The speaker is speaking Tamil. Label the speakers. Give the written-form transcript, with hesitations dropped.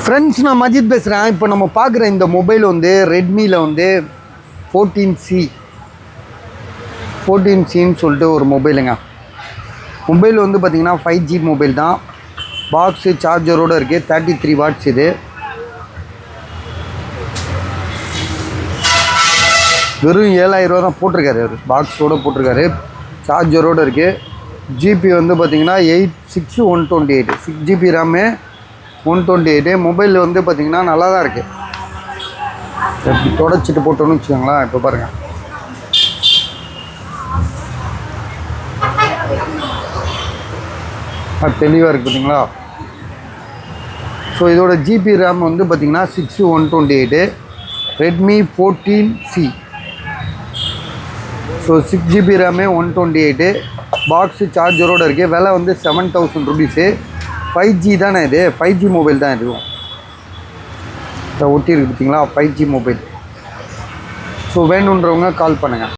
Speaker 1: ஃப்ரெண்ட்ஸ், நான் மஜித் பேசுகிறேன். இப்போ நம்ம பார்க்குற இந்த மொபைல் வந்து ரெட்மியில் வந்து 14Cன்னு சொல்லிட்டு ஒரு மொபைலுங்க. மொபைல் வந்து பார்த்திங்கன்னா 5G மொபைல் தான். பாக்ஸு சார்ஜரோடு இருக்குது. 33 வாட்ஸ். இது வெறும் 7000 ரூபா தான் போட்டிருக்காரு. அவர் பாக்ஸோடு போட்டிருக்காரு, சார்ஜரோடு இருக்குது. ஜிபி வந்து பார்த்திங்கன்னா 86128, 6GB ரேமு, 128. மொபைல் வந்து பார்த்திங்கன்னா நல்லா தான் இருக்குது. எப்படி தொடச்சிட்டு போட்டோன்னு வச்சுக்கோங்களேன். இப்போ பாருங்கள், தெளிவாக இருக்குது பார்த்தீங்களா. ஸோ இதோட ஜிபி ரேம் வந்து பார்த்திங்கன்னா 6128, Redmi 14C. So 6GB RAM, 128, box சார்ஜரோடு இருக்குது. விலை வந்து 7000 ருபீஸு. 5G தானே இது, 5G மொபைல் தான் இதுவும். ஒட்டி இருக்குது பார்த்தீங்களா, 5G மொபைல். ஸோ வேணுன்றவங்க கால் பண்ணுங்கள்.